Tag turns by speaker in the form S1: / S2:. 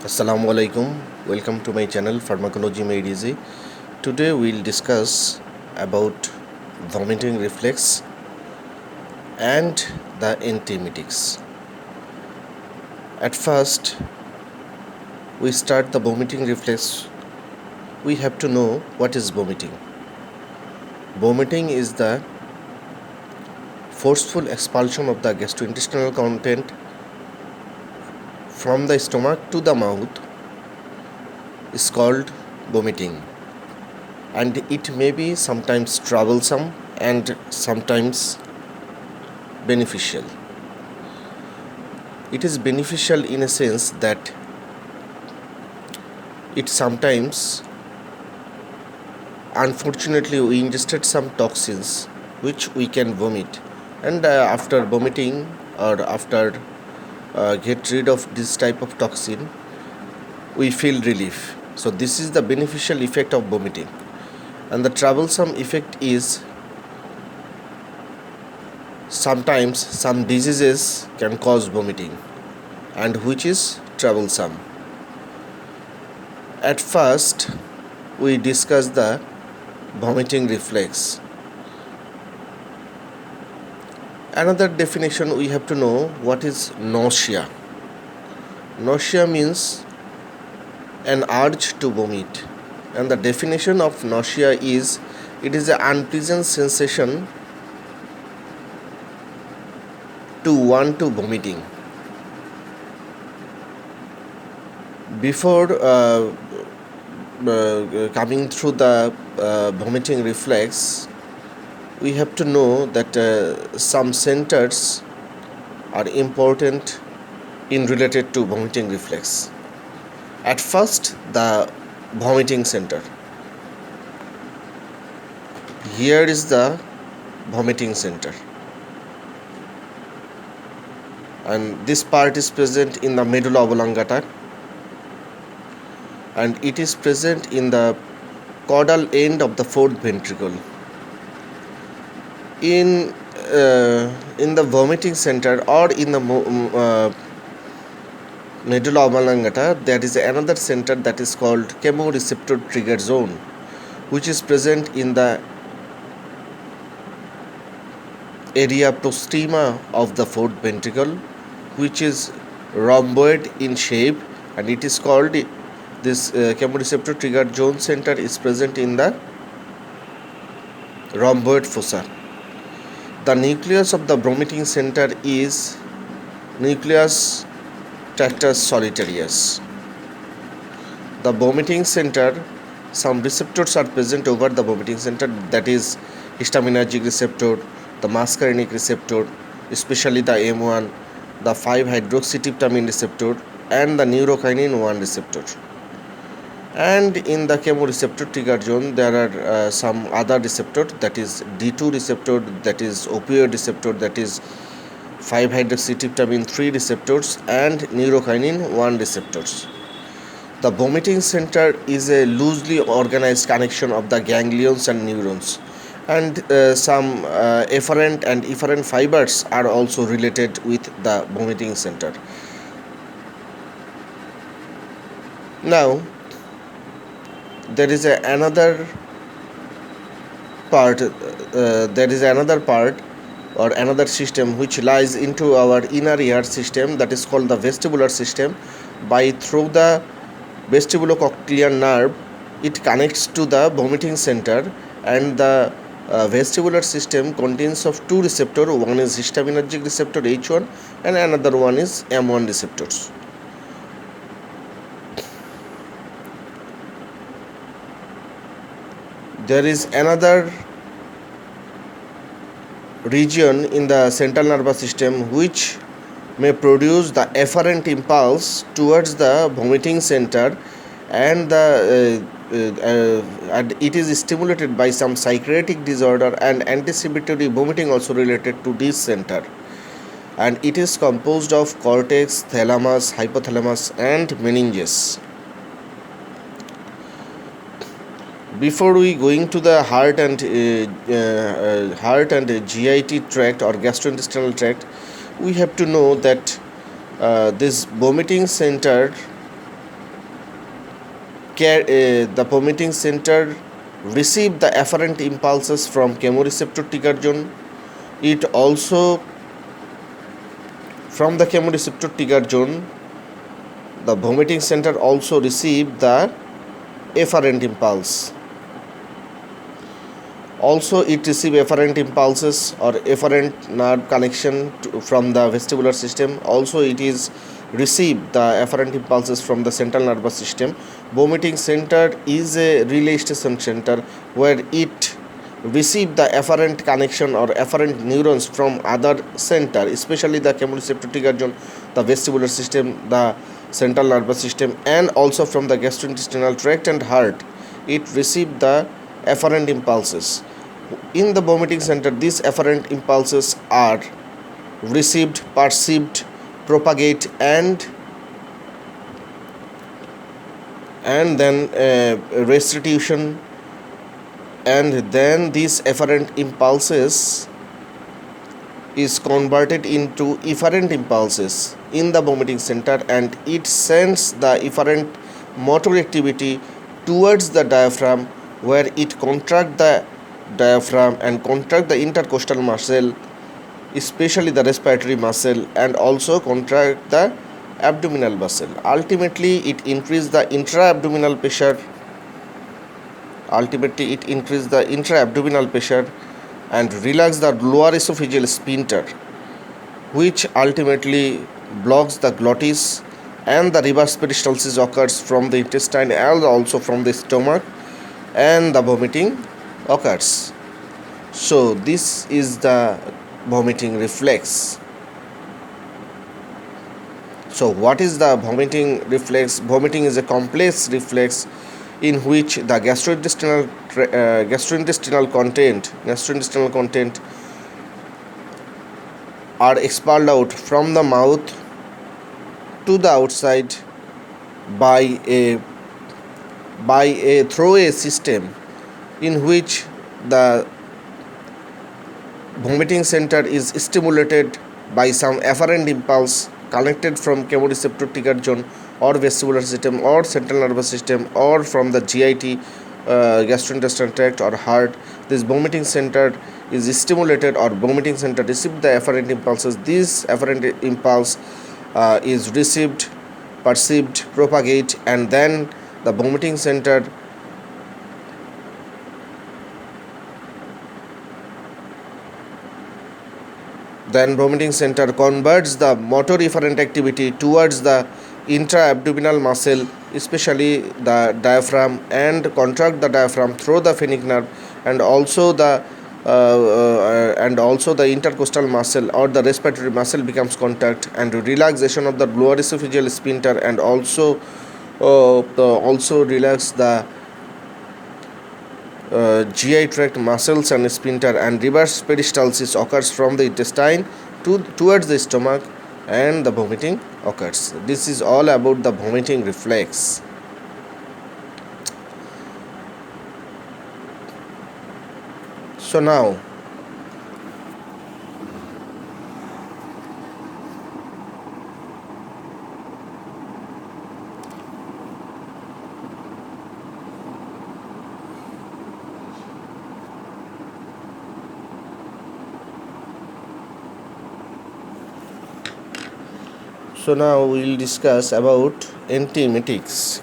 S1: Assalamu alaikum. Welcome to my channel Pharmacology Made Easy. Today we'll discuss about vomiting reflex and the antiemetics. At first, we start the vomiting reflex. We have to know what is vomiting. Vomiting is the forceful expulsion of the gastrointestinal content from the stomach to the mouth is called vomiting, and it may be sometimes troublesome and sometimes beneficial. It is beneficial in a sense that it sometimes, unfortunately, we ingested some toxins which we can vomit, and after vomiting or after get rid of this type of toxin, we feel relief. So this is the beneficial effect of vomiting, and the troublesome effect is sometimes some diseases can cause vomiting, and which is troublesome. At first, we discuss the vomiting reflex. Another definition, we have to know what is nausea. Nausea means an urge to vomit, and the definition of nausea is it is an unpleasant sensation to want to vomiting. Before coming through the vomiting reflex, we have to know that some centers are important in related to vomiting reflex. At first, the vomiting center. Here is the vomiting center, and this part is present in the medulla oblongata, and it is present in the caudal end of the fourth ventricle. In the vomiting center or in the medulla oblongata, there is another center that is called chemoreceptor trigger zone, which is present in the area proxima of the fourth ventricle, which is rhomboid in shape, and it is called this chemoreceptor trigger zone center is present in the rhomboid fossa. The nucleus of the vomiting center is nucleus tractus solitarius. The vomiting center, some receptors are present over the vomiting center, that is histaminergic receptor, the muscarinic receptor, especially the M1, the 5-hydroxytryptamine receptor, and the neurokinin 1 receptor. And in the chemoreceptor trigger zone, there are some other receptor, that is D2 receptor, that is opioid receptor, that is 5-hydroxytryptamine 3 receptors, and neurokinin 1 receptors. The vomiting center is a loosely organized connection of the ganglions and neurons, and some efferent and efferent fibers are also related with the vomiting center. Now, there is another part or another system which lies into our inner ear system, that is called the vestibular system. By through the vestibulocochlear nerve, it connects to the vomiting center, and the vestibular system contains of two receptors. One is histaminergic receptor H1, and another one is M1 receptors. There is another region in the central nervous system which may produce the efferent impulse towards the vomiting center, and and it is stimulated by some psychiatric disorder and anticipatory vomiting also related to this center, and it is composed of cortex, thalamus, hypothalamus, and meninges. Before we going to the heart and GIT tract or gastrointestinal tract, we have to know that this vomiting center the vomiting center receive the afferent impulses from chemoreceptor trigger zone. It also from the chemoreceptor trigger zone, the vomiting center also receive the afferent impulse. Also, it receive afferent impulses or afferent nerve connection from the vestibular system. Also, it is receive the afferent impulses from the central nervous system. Vomiting center is a relay station center where it receive the afferent connection or afferent neurons from other center, especially the chemoreceptor trigger zone, the vestibular system, the central nervous system, and also from the gastrointestinal tract and heart. It receive the afferent impulses. In the vomiting center, these afferent impulses are received, perceived, propagate, and then restitution, and then these afferent impulses is converted into efferent impulses in the vomiting center, and it sends the efferent motor activity towards the diaphragm, where it contract the diaphragm and contract the intercostal muscle, especially the respiratory muscle, and also contract the abdominal muscle. Ultimately, it increase the intra-abdominal pressure. And relax the lower esophageal sphincter, which ultimately blocks the glottis, and the reverse peristalsis occurs from the intestine and also from the stomach, and the vomiting occurs. So this is the vomiting reflex. So what is the vomiting reflex? Vomiting is a complex reflex in which the gastrointestinal content are expelled out from the mouth to the outside by a through system, in which the vomiting center is stimulated by some afferent impulse connected from chemoreceptor trigger zone or vestibular system or central nervous system or from the GIT, gastrointestinal tract or heart. This vomiting center is stimulated, or vomiting center receive the afferent impulses. This afferent impulse is received, perceived, propagate, and then the vomiting center converts the motor efferent activity towards the intra-abdominal muscle, especially the diaphragm, and contract the diaphragm through the phrenic nerve, and also the intercostal muscle or the respiratory muscle becomes contact, and relaxation of the lower esophageal sphincter, and also relax the GI tract muscles and sphincter, and reverse peristalsis occurs from the intestine towards the stomach, and the vomiting occurs. This is all about the vomiting reflex. So now we will discuss about antiemetics.